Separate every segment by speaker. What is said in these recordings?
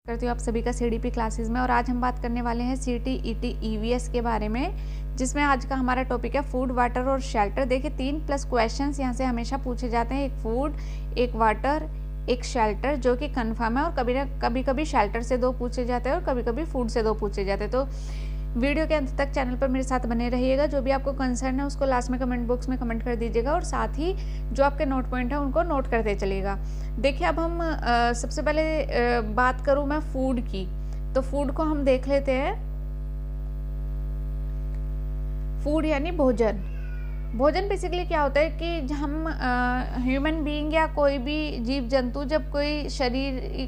Speaker 1: करती हूँ आप सभी का सीडीपी क्लासेस में। और आज हम बात करने वाले हैं सीटी ईटी ईवीएस के बारे में, जिसमें आज का हमारा टॉपिक है फूड, वाटर और शेल्टर। देखिए 3+ क्वेश्चंस यहाँ से हमेशा पूछे जाते हैं, एक फूड, एक वाटर, एक शेल्टर, जो कि कन्फर्म है। और कभी शेल्टर से 2 पूछे जाते हैं और कभी कभी फूड से 2 पूछे जाते हैं। तो वीडियो के अंत तक चैनल पर मेरे साथ बने रहिएगा। जो भी आपको कंसर्न है उसको लास्ट में कमेंट बॉक्स में कमेंट कर दीजिएगा और साथ ही जो आपके नोट पॉइंट है उनको नोट करते चलिएगा। देखिए अब हम सबसे पहले बात करूं मैं फूड की, तो फूड को हम देख लेते हैं। फूड यानी भोजन। भोजन बेसिकली क्या होता है कि हम ह्यूमन बीइंग या कोई भी जीव जंतु जब कोई शरीर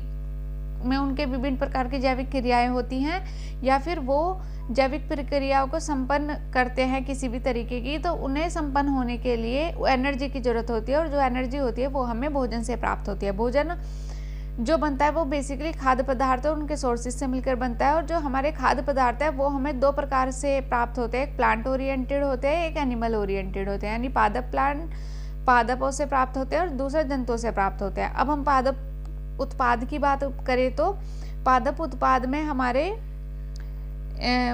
Speaker 1: में उनके विभिन्न प्रकार की जैविक क्रियाएं होती हैं या फिर वो जैविक प्रक्रियाओं को संपन्न करते हैं किसी भी तरीके की, तो उन्हें संपन्न होने के लिए एनर्जी की जरूरत होती है और जो एनर्जी होती है वो हमें भोजन से प्राप्त होती है। भोजन जो बनता है वो बेसिकली खाद्य पदार्थ और उनके सोर्सेज से मिलकर बनता है। और जो हमारे खाद्य पदार्थ है वो हमें 2 प्रकार से प्राप्त होते हैं, एक प्लांट ओरिएंटेड होते हैं, एक एनिमल ओरिएंटेड होते हैं। यानी पादपों से प्राप्त होते हैं और दूसरे जंतुओं से प्राप्त होते हैं। अब हम पादप उत्पाद की बात करें तो पादप उत्पाद में हमारे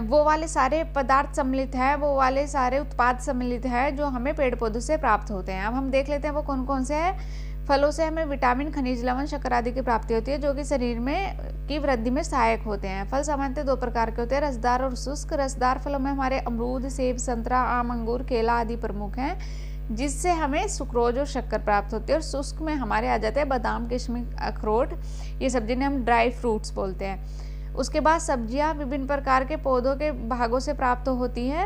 Speaker 1: वो वाले सारे पदार्थ सम्मिलित है, वो वाले सारे उत्पाद सम्मिलित है जो हमें पेड़ पौधों से प्राप्त होते हैं। अब हम देख लेते हैं वो कौन कौन से हैं। फलों से हमें विटामिन, खनिज लवण, शक्कर आदि की प्राप्ति होती है जो कि शरीर में की वृद्धि में सहायक होते हैं। फल सामान्यतः 2 प्रकार के होते हैं, रसदार और शुष्क। रसदार फलों में हमारे अमरूद, सेब, संतरा, आम, अंगूर, केला आदि प्रमुख हैं, जिससे हमें सुक्रोज और शक्कर प्राप्त होती है। और शुष्क में हमारे आ जाते हैं बादाम, किशमिश, अखरोट, ये सब जिन्हें हम ड्राई फ्रूट्स बोलते हैं। उसके बाद सब्जियां विभिन्न प्रकार के पौधों के भागों से प्राप्त होती हैं।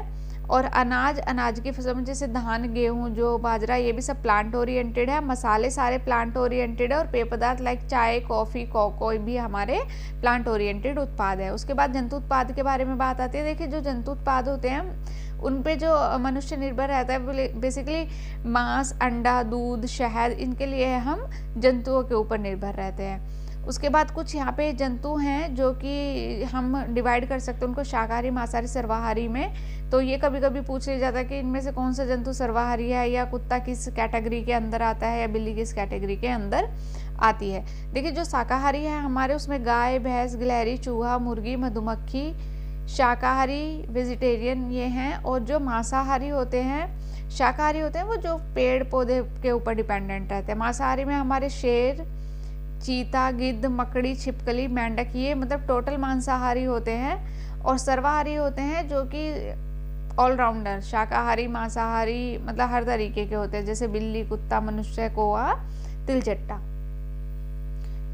Speaker 1: और अनाज की फसल जैसे धान, गेहूं, जौ, बाजरा, ये भी सब प्लांट ओरिएंटेड है। मसाले सारे प्लांट ओरिएंटेड है और पेय पदार्थ लाइक चाय, कॉफी, कोको भी हमारे प्लांट ओरिएंटेड उत्पाद है। उसके बाद जंतु उत्पाद के बारे में बात आती है। देखिए जो जंतु उत्पाद होते हैं उन पे जो मनुष्य निर्भर रहता है, बेसिकली मांस, अंडा, दूध, शहद, इनके लिए हम जंतुओं के ऊपर निर्भर रहते हैं। उसके बाद कुछ यहाँ पे जंतु हैं जो कि हम डिवाइड कर सकते हैं उनको शाकाहारी, मांसाहारी, सर्वाहारी में। तो ये कभी कभी पूछ लिया जाता है कि इनमें से कौन सा जंतु सर्वाहारी है, या कुत्ता किस कैटेगरी के अंदर आता है, या बिल्ली किस कैटेगरी के अंदर आती है। देखिए जो शाकाहारी है हमारे, उसमें गाय, भैंस, गिलहरी, चूहा, मुर्गी, मधुमक्खी शाकाहारी वेजिटेरियन ये हैं। और जो मांसाहारी होते हैं, शाकाहारी होते हैं वो जो पेड़ पौधे के ऊपर डिपेंडेंट रहते हैं। मांसाहारी में हमारे शेर, चीता, गिद्ध, मकड़ी, छिपकली, मेंढक, ये मतलब टोटल मांसाहारी होते हैं। और सर्वाहारी होते हैं जो कि ऑलराउंडर, शाकाहारी, मांसाहारी, मतलब हर तरीके के होते हैं, जैसे बिल्ली, कुत्ता, मनुष्य, कौआ, तिलचट्टा।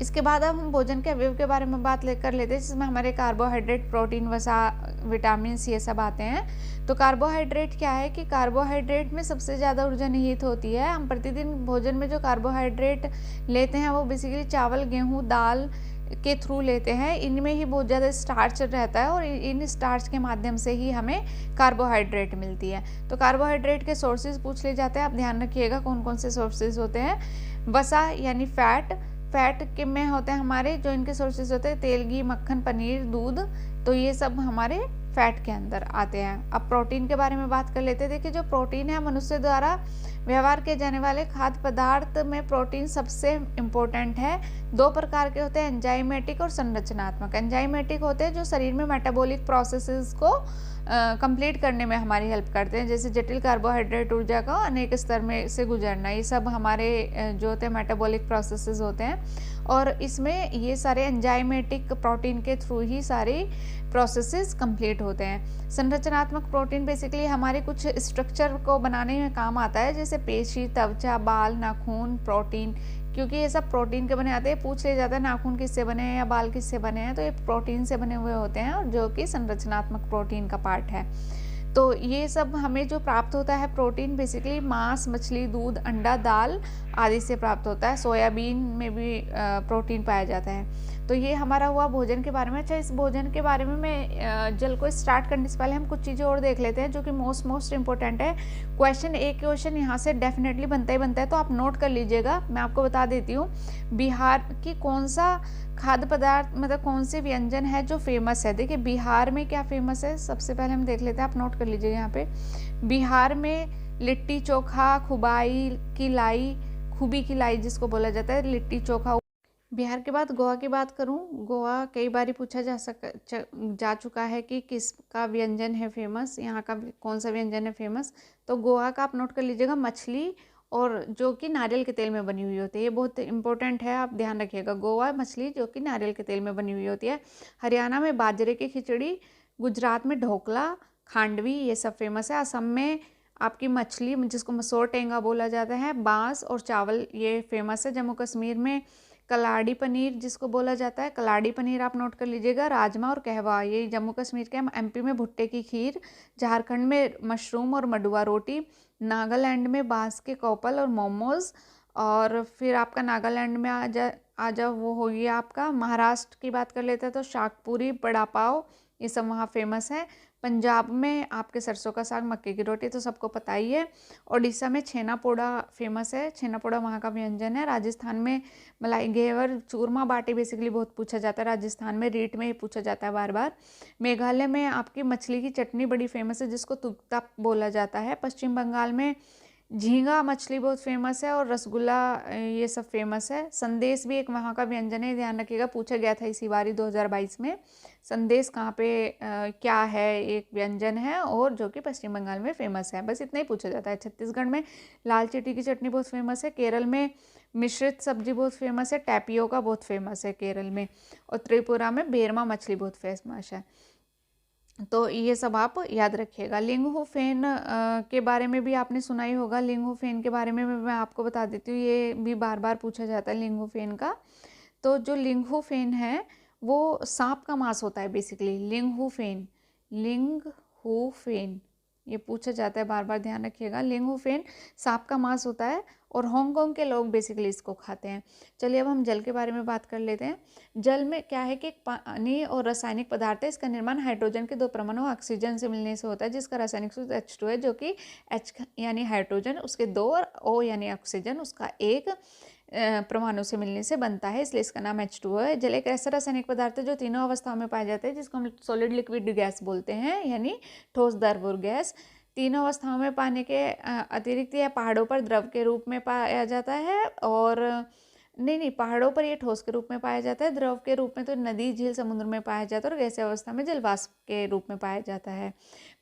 Speaker 1: इसके बाद अब हम भोजन के अवयव के बारे में बात कर लेते हैं, जिसमें हमारे कार्बोहाइड्रेट, प्रोटीन, वसा, विटामिन, ये सब आते हैं। तो कार्बोहाइड्रेट क्या है कि कार्बोहाइड्रेट में सबसे ज़्यादा ऊर्जा निहित होती है। हम प्रतिदिन भोजन में जो कार्बोहाइड्रेट लेते हैं वो बेसिकली चावल, गेहूँ, दाल के थ्रू लेते हैं। इनमें ही बहुत ज़्यादा स्टार्च रहता है और इन स्टार्च के माध्यम से ही हमें कार्बोहाइड्रेट मिलती है। तो कार्बोहाइड्रेट के सोर्सेज पूछ ले जाते हैं, आप ध्यान रखिएगा कौन कौन से सोर्सेज होते हैं। वसा यानी फैट के में होते हैं हमारे, जो इनके सोर्सेज होते हैं तेल, घी, मक्खन, पनीर, दूध, तो ये सब हमारे फैट के अंदर आते हैं। अब प्रोटीन के बारे में बात कर लेते हैं। देखिए जो प्रोटीन है मनुष्य द्वारा व्यवहार किए जाने वाले खाद्य पदार्थ में प्रोटीन सबसे इम्पोर्टेंट है। 2 प्रकार के होते हैं, एंजाइमेटिक और संरचनात्मक। एंजाइमेटिक होते हैं जो शरीर में मेटाबॉलिक प्रोसेसेस को कंप्लीट करने में हमारी हेल्प करते हैं, जैसे जटिल कार्बोहाइड्रेट ऊर्जा का अनेक स्तर में से गुजरना, ये सब हमारे जो होते हैं मेटाबॉलिक प्रोसेसेस होते हैं। और इसमें ये सारे एंजाइमेटिक प्रोटीन के थ्रू ही सारे प्रोसेसेस कंप्लीट होते हैं। संरचनात्मक प्रोटीन बेसिकली हमारे कुछ स्ट्रक्चर को बनाने में काम आता है, जैसे पेशी, त्वचा, बाल, नाखून, प्रोटीन, क्योंकि ये सब प्रोटीन के बने आते हैं। पूछ लिया जाता है नाखून किससे बने हैं या बाल किससे बने हैं, तो ये प्रोटीन से बने हुए होते हैं और जो कि संरचनात्मक प्रोटीन का पार्ट है। तो ये सब हमें जो प्राप्त होता है प्रोटीन बेसिकली मांस, मछली, दूध, अंडा, दाल आदि से प्राप्त होता है। सोयाबीन में भी प्रोटीन पाया जाता है। तो ये हमारा हुआ भोजन के बारे में। अच्छा, इस भोजन के बारे में मैं जल को स्टार्ट करने से पहले हम कुछ चीज़ें और देख लेते हैं जो कि मोस्ट इम्पोर्टेंट है। एक क्वेश्चन यहाँ से डेफिनेटली बनता ही बनता है, तो आप नोट कर लीजिएगा। मैं आपको बता देती हूँ, बिहार की कौन सा खाद्य पदार्थ, मतलब कौन से व्यंजन है जो फेमस है। देखिए बिहार में क्या फेमस है, सबसे पहले हम देख लेते हैं, आप नोट कर लीजिएगा यहाँ पे। बिहार में लिट्टी चोखा, खुबाई की लाई, खुबी की लाई जिसको बोला जाता है, लिट्टी चोखा बिहार के बाद गोवा की बात करूं, गोवा कई बार ही पूछा जा चुका है कि किसका व्यंजन है फेमस, यहाँ का कौन सा व्यंजन है फेमस। तो गोवा का आप नोट कर लीजिएगा, मछली, और जो कि नारियल के तेल में बनी हुई होती है। ये बहुत इंपॉर्टेंट है, आप ध्यान रखिएगा। गोवा मछली जो कि नारियल के तेल में बनी हुई होती है। हरियाणा में बाजरे की खिचड़ी, गुजरात में ढोकला, खांडवी, ये सब फेमस है। असम में आपकी मछली जिसको मसोर टेंगा बोला जाता है, बांस और चावल, ये फेमस है। जम्मू कश्मीर में कलाड़ी पनीर जिसको बोला जाता है, कलाड़ी पनीर आप नोट कर लीजिएगा। राजमा और कहवा, ये जम्मू कश्मीर के। एमपी में भुट्टे की खीर, झारखंड में मशरूम और मडुआ रोटी, नागालैंड में बांस के कोपल और मोमोज। और फिर आपका नागालैंड में आ जाओ, वो हो गया आपका। महाराष्ट्र की बात कर लेते हैं तो शाकपुरी, बड़ा पाव, ये सब वहाँ फेमस है। पंजाब में आपके सरसों का साग, मक्के की रोटी तो सबको पता ही है। उड़ीसा में छेना पोड़ा फेमस है, छेना पोड़ा वहाँ का व्यंजन है। राजस्थान में मलाई घेवर, चूरमा बाटी बेसिकली बहुत पूछा जाता है। राजस्थान में रीट में ही पूछा जाता है बार बार। मेघालय में आपकी मछली की चटनी बड़ी फेमस है जिसको तुक्ता बोला जाता है। पश्चिम बंगाल में झींगा मछली बहुत फेमस है, और रसगुल्ला, ये सब फेमस है। संदेश भी एक वहाँ का व्यंजन है, ध्यान रखिएगा, पूछा गया था इसी बार 2022 में। संदेश कहाँ पे क्या है, एक व्यंजन है और जो कि पश्चिम बंगाल में फेमस है। बस इतना ही पूछा जाता है। छत्तीसगढ़ में लाल चिटी की चटनी बहुत फेमस है। केरल में मिश्रित सब्जी बहुत फेमस है। टैपियोका बहुत फेमस है केरल में। और त्रिपुरा में बेरमा मछली बहुत फेमस है। तो ये सब आप याद रखिएगा। लिंगहू फेन के बारे में भी आपने सुना ही होगा। लिंगहू फेन के बारे में मैं आपको बता देती हूँ, ये भी बार बार पूछा जाता है लिंगहू फेन का। तो जो लिंगहू फेन है वो सांप का मांस होता है बेसिकली। लिंगहू फेन, लिंगहू फेन, ये पूछा जाता है बार बार, ध्यान रखिएगा। लिंगहू फेन सांप का मांस होता है और हांगकांग के लोग बेसिकली इसको खाते हैं। चलिए अब हम जल के बारे में बात कर लेते हैं। जल में क्या है कि एक पानी और रासायनिक पदार्थ है। इसका निर्माण हाइड्रोजन के 2 परमाणु ऑक्सीजन से मिलने से होता है, जिसका रासायनिक सूत्र H2 है, जो कि H यानी हाइड्रोजन, उसके 2 और O यानी ऑक्सीजन, उसका 1 परमाणु से मिलने से बनता है, इसलिए इसका नाम H2O है। जल एक ऐसा रासायनिक पदार्थ है जो तीनों अवस्थाओं में पाए जाते हैं, जिसको हम सॉलिड लिक्विड गैस बोलते हैं, यानी ठोस द्रव गैस। तीनों अवस्थाओं में पाने के अतिरिक्त यह पहाड़ों पर द्रव के रूप में पाया जाता है। और नहीं, पहाड़ों पर ये ठोस के रूप में पाया जाता है। द्रव के रूप में तो नदी, झील, समुद्र में पाया जाता है, और गैसीय अवस्था में जलवाष्प के रूप में पाया जाता है।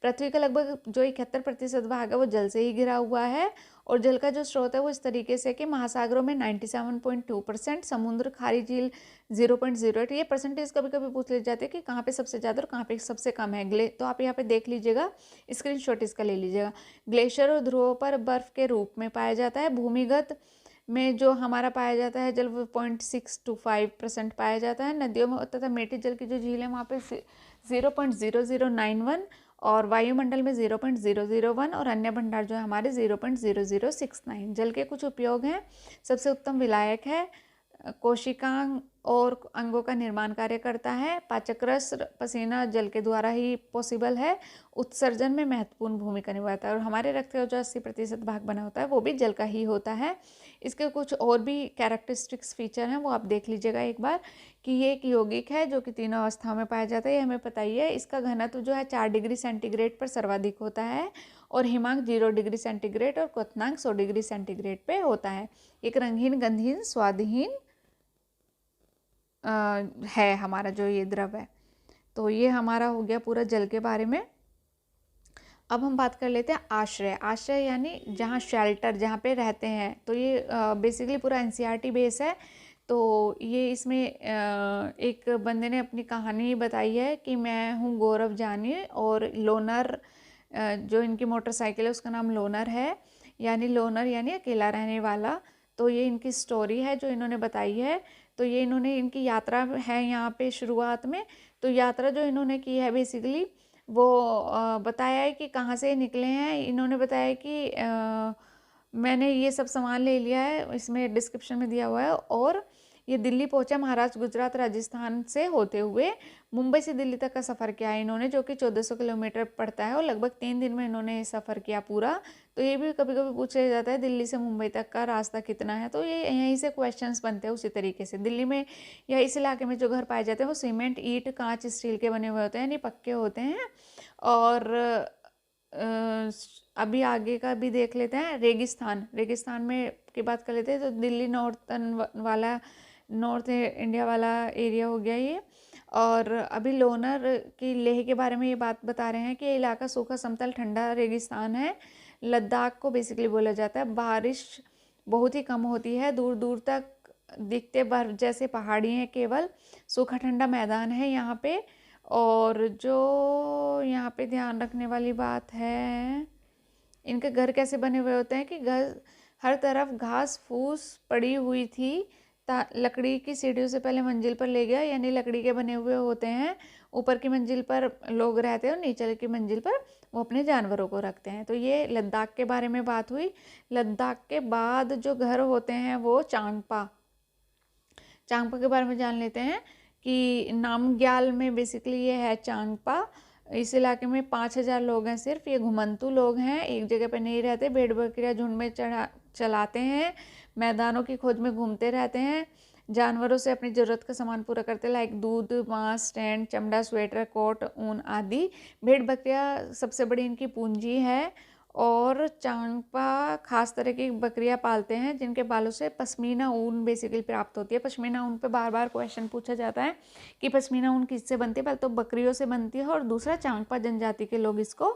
Speaker 1: पृथ्वी का लगभग जो 71% भाग है वो जल से ही घिरा हुआ है। और जल का जो स्रोत है वो इस तरीके से कि महासागरों में 97.2%, समुद्र, खारी, झील 0.08। ये परसेंटेज कभी कभी पूछ ले जाते हैं कि कहाँ पे सबसे ज़्यादा और कहाँ पे सबसे कम है। तो आप यहाँ पे देख लीजिएगा, स्क्रीनशॉट इसका ले लीजिएगा। ग्लेशियर और ध्रुवों पर बर्फ के रूप में पाया जाता है। भूमिगत में जो हमारा पाया जाता है जल, वो 0.6 to 5% पाया जाता है। नदियों में तथा मीठे जल की जो झील है वहाँ पे 0.0091, और वायुमंडल में 0.001, और अन्य भंडार जो है हमारे 0.0069। जल के कुछ उपयोग हैं। सबसे उत्तम विलायक है, कोशिकांग और अंगों का निर्माण कार्य करता है। पाचक रस, पसीना जल के द्वारा ही पॉसिबल है। उत्सर्जन में महत्वपूर्ण भूमिका निभाता है, और हमारे रक्त का जो 80% भाग बना होता है वो भी जल का ही होता है। इसके कुछ और भी कैरेक्टरिस्टिक्स फीचर हैं, वो आप देख लीजिएगा एक बार, कि ये एक यौगिक है जो कि तीनों अवस्थाओं में पाया जाता है, ये हमें पता ही है। इसका घनत्व जो है 4 डिग्री सेंटीग्रेड पर सर्वाधिक होता है, और हिमांक 0 डिग्री सेंटीग्रेड और क्वथनांक 100 डिग्री सेंटीग्रेड पे होता है। एक रंगहीन, गंधहीन, स्वादहीन है हमारा जो ये द्रव है। तो ये हमारा हो गया पूरा जल के बारे में। अब हम बात कर लेते हैं आश्रय। आश्रय यानी जहाँ शेल्टर, जहाँ पे रहते हैं। तो ये बेसिकली पूरा NCERT बेस है। तो ये इसमें एक बंदे ने अपनी कहानी बताई है कि मैं हूँ गौरव जानी, और लोनर, जो इनकी मोटरसाइकिल है उसका नाम लोनर है, यानी लोनर यानी अकेला रहने वाला। तो ये इनकी स्टोरी है जो इन्होंने बताई है। तो ये इन्होंने, इनकी यात्रा है यहाँ पे शुरुआत में। तो यात्रा जो इन्होंने की है बेसिकली वो बताया है कि कहाँ से निकले हैं। इन्होंने बताया कि मैंने ये सब सामान ले लिया है, इसमें डिस्क्रिप्शन में दिया हुआ है। और ये दिल्ली पहुंचा, महाराष्ट्र, गुजरात, राजस्थान से होते हुए मुंबई से दिल्ली तक का सफ़र किया है इन्होंने, जो कि 1400 किलोमीटर पड़ता है, और लगभग 3 दिन में इन्होंने सफ़र किया पूरा। तो ये भी कभी कभी पूछा जाता है दिल्ली से मुंबई तक का रास्ता कितना है। तो ये यहीं से क्वेश्चंस बनते हैं उसी तरीके से। दिल्ली में या इस इलाके में जो घर पाए जाते हैं वो सीमेंट, ईंट, कांच, स्टील के बने हुए होते हैं, यानी पक्के होते हैं। और अभी आगे का भी देख लेते हैं। रेगिस्तान, रेगिस्तान में की बात कर लेते हैं। तो दिल्ली नॉर्थन वाला नॉर्थ इंडिया वाला एरिया हो गया ये। और अभी लोनर की लेह के बारे में ये बात बता रहे हैं कि ये इलाका सूखा समतल ठंडा रेगिस्तान है। लद्दाख को बेसिकली बोला जाता है। बारिश बहुत ही कम होती है, दूर दूर तक दिखते बर्फ जैसे पहाड़ी हैं, केवल सूखा ठंडा मैदान है यहाँ पे। और जो यहाँ पे ध्यान रखने वाली बात है, इनके घर कैसे बने हुए होते हैं कि घर हर तरफ घास फूस पड़ी हुई थी। लकड़ी की सीढ़ियों से पहले मंजिल पर ले गया, यानी लकड़ी के बने हुए होते हैं। ऊपर की मंजिल पर लोग रहते हैं और नीचे की मंजिल पर वो अपने जानवरों को रखते हैं। तो ये लद्दाख के बारे में बात हुई। लद्दाख के बाद जो घर होते हैं वो चांगपा के बारे में जान लेते हैं कि नामग्याल में बेसिकली ये है चांगपा। इस इलाके में 5,000 लोग हैं सिर्फ। ये घुमंतू लोग हैं, एक जगह पे नहीं रहते। भेड़ बकरियां झुंड में चलाते हैं, मैदानों की खोज में घूमते रहते हैं, जानवरों से अपनी ज़रूरत का सामान पूरा करते हैं, लाइक दूध, मांस, टेंट, चमड़ा, स्वेटर, कोट, ऊन आदि। भेड़ बकरियां सबसे बड़ी इनकी पूंजी है। और चांगपा खास तरह की बकरियां पालते हैं जिनके बालों से पश्मीना ऊन बेसिकली प्राप्त होती है। पश्मीना ऊन पे बार बार क्वेश्चन पूछा जाता है कि पश्मीना ऊन किससे बनती है। पहले तो बकरियों से बनती है और दूसरा चांगपा जनजाति के लोग इसको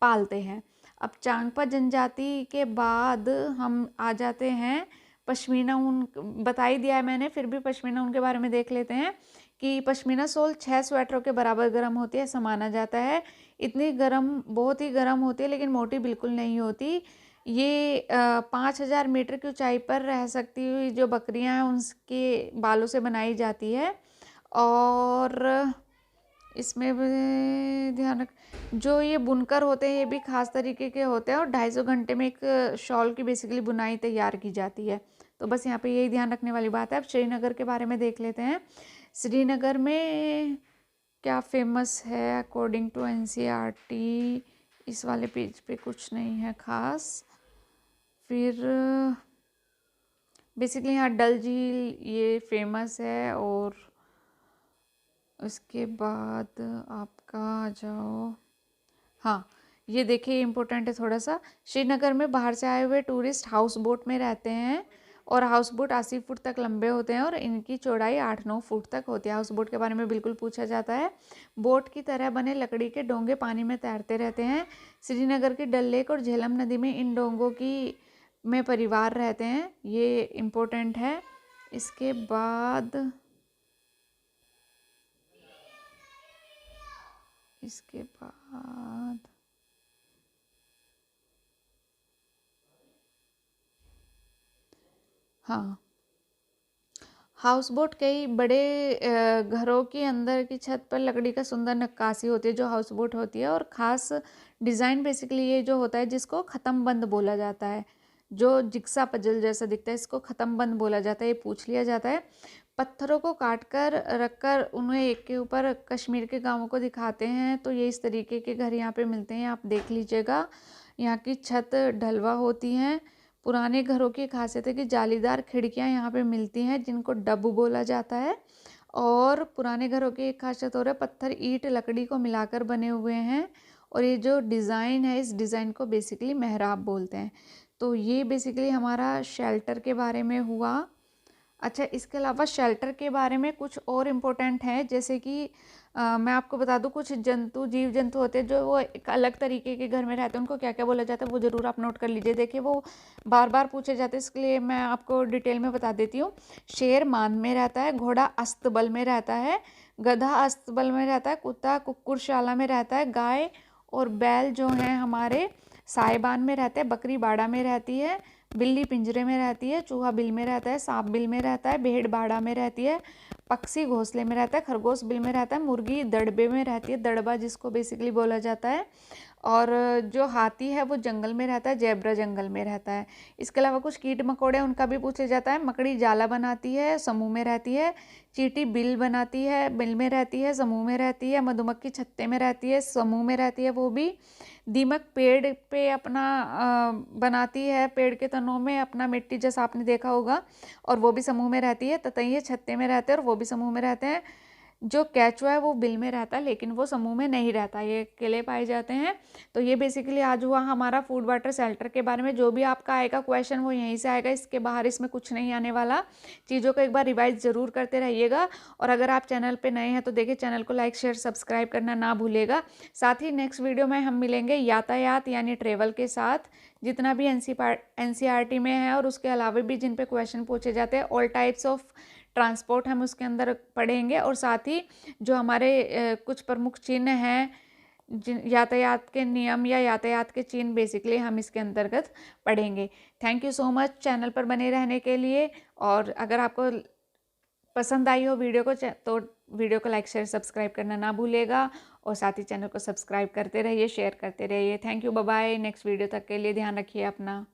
Speaker 1: पालते हैं। अब चांगपा जनजाति के बाद हम आ जाते हैं पश्मीना ऊन। बता ही दिया है मैंने, फिर भी पश्मीना ऊन के बारे में देख लेते हैं कि पश्मीना सोल 6 स्वेटरों के बराबर गर्म होती है, ऐसा माना जाता है। इतनी गर्म, बहुत ही गर्म होती है, लेकिन मोटी बिल्कुल नहीं होती। ये 5,000 मीटर की ऊंचाई पर रह सकती हुई जो बकरियां हैं उनके बालों से बनाई जाती है। और इसमें ध्यान रख, जो ये बुनकर होते हैं ये भी खास तरीके के होते हैं और 250 घंटे में एक शॉल की बेसिकली बुनाई तैयार की जाती है। तो बस यहाँ पे यही ध्यान रखने वाली बात है। अब श्रीनगर के बारे में देख लेते हैं। श्रीनगर में क्या फेमस है अकॉर्डिंग टू एनसीईआरटी। इस वाले पेज पे कुछ नहीं है खास। फिर बेसिकली यहाँ डल झील ये फेमस है। और उसके बाद आपका आ जाओ, हाँ ये देखिए इम्पोर्टेंट है थोड़ा सा। श्रीनगर में बाहर से आए हुए टूरिस्ट हाउस बोट में रहते हैं और हाउस बोट 80 फुट तक लंबे होते हैं और इनकी चौड़ाई 8-9 फुट तक होती है। हाउस बोट के बारे में बिल्कुल पूछा जाता है। बोट की तरह बने लकड़ी के डोंगे पानी में तैरते रहते हैं। श्रीनगर की डल लेक और झेलम नदी में इन डोंगों की में परिवार रहते हैं, ये इम्पोर्टेंट है। इसके बाद हाँ, हाउस बोट कई बड़े घरों के अंदर की छत पर लकड़ी का सुंदर नक्काशी होती है जो हाउस बोट होती है। और ख़ास डिज़ाइन बेसिकली ये जो होता है जिसको ख़त्म बंद बोला जाता है, जो जिक्सा पजल जैसा दिखता है, इसको ख़त्म बंद बोला जाता है। ये पूछ लिया जाता है। पत्थरों को काट कर रखकर उन्हें एक के ऊपर कश्मीर के गांवों को दिखाते हैं। तो ये इस तरीके के घर यहाँ पे मिलते हैं, आप देख लीजिएगा। यहाँ की छत ढलवा होती हैं। पुराने घरों की खासियत है कि जालीदार खिड़कियाँ यहाँ पे मिलती हैं जिनको डब बोला जाता है। और पुराने घरों की एक खासियत और है, पत्थर, ईंट, लकड़ी को मिलाकर बने हुए हैं। और ये जो डिज़ाइन है, इस डिज़ाइन को बेसिकली मेहराब बोलते हैं। तो ये बेसिकली हमारा शेल्टर के बारे में हुआ। अच्छा, इसके अलावा शेल्टर के बारे में कुछ और इम्पोर्टेंट है, जैसे कि मैं आपको बता दूं कुछ जीव जंतु होते हैं जो वो एक अलग तरीके के घर में रहते हैं, उनको क्या क्या बोला जाता है वो ज़रूर आप नोट कर लीजिए। देखिए वो बार बार पूछे जाते हैं, इसके लिए मैं आपको डिटेल में बता देती हूँ। शेर मान में रहता है, घोड़ा अस्तबल में रहता है, गधा अस्तबल में रहता है, कुत्ता कुक्कुरशाला में रहता है, गाय और बैल जो हैं हमारे साइबान में रहते हैं, बकरी बाड़ा में रहती है, बिल्ली पिंजरे में रहती है, चूहा बिल में रहता है, सांप बिल में रहता है, भेड़ बाड़ा में रहती है, पक्षी घोंसले में रहता है, खरगोश बिल में रहता है, मुर्गी दड़बे में रहती है, दड़बा जिसको बेसिकली बोला जाता है। और जो हाथी है वो जंगल में रहता है, जेब्रा जंगल में रहता है। इसके अलावा कुछ कीट मकोड़े उनका भी पूछा जाता है। मकड़ी जाला बनाती है, समूह में रहती है। चींटी बिल बनाती है, बिल में रहती है, समूह में रहती है। मधुमक्खी छत्ते में रहती है, समूह में रहती है वो भी। दीमक पेड़ पे अपना बनाती है, पेड़ के तनों में अपना मिट्टी जैसा आपने देखा होगा, और वो भी समूह में रहती है। ततैये छत्ते में रहते हैं और वो भी समूह में रहते हैं। जो केचुआ है वो बिल में रहता है लेकिन वो समूह में नहीं रहता, ये अकेले पाए जाते हैं। तो ये बेसिकली आज हुआ हमारा फूड वाटर शेल्टर के बारे में। जो भी आपका आएगा क्वेश्चन वो यहीं से आएगा, इसके बाहर इसमें कुछ नहीं आने वाला। चीज़ों को एक बार रिवाइज ज़रूर करते रहिएगा। और अगर आप चैनल पर नए हैं तो देखिए चैनल को लाइक शेयर सब्सक्राइब करना ना भूलेगा। साथ ही नेक्स्ट वीडियो में हम मिलेंगे यातायात यानी ट्रेवल के साथ, जितना भी NCERT में है और उसके अलावा भी जिन पे क्वेश्चन पूछे जाते हैं, ऑल टाइप्स ऑफ ट्रांसपोर्ट हम उसके अंदर पढ़ेंगे। और साथ ही जो हमारे कुछ प्रमुख चिन्ह हैं, जिन यातायात के नियम या यातायात के चिन्ह बेसिकली हम इसके अंतर्गत पढ़ेंगे। Thank you so much channel पर बने रहने के लिए। और अगर आपको पसंद आई हो वीडियो को तो वीडियो को लाइक शेयर सब्सक्राइब करना ना भूलेगा। और साथ ही चैनल को सब्सक्राइब करते रहिए, शेयर करते रहिए। Thank you, bye bye. Next video तक के लिए ध्यान रखिए अपना।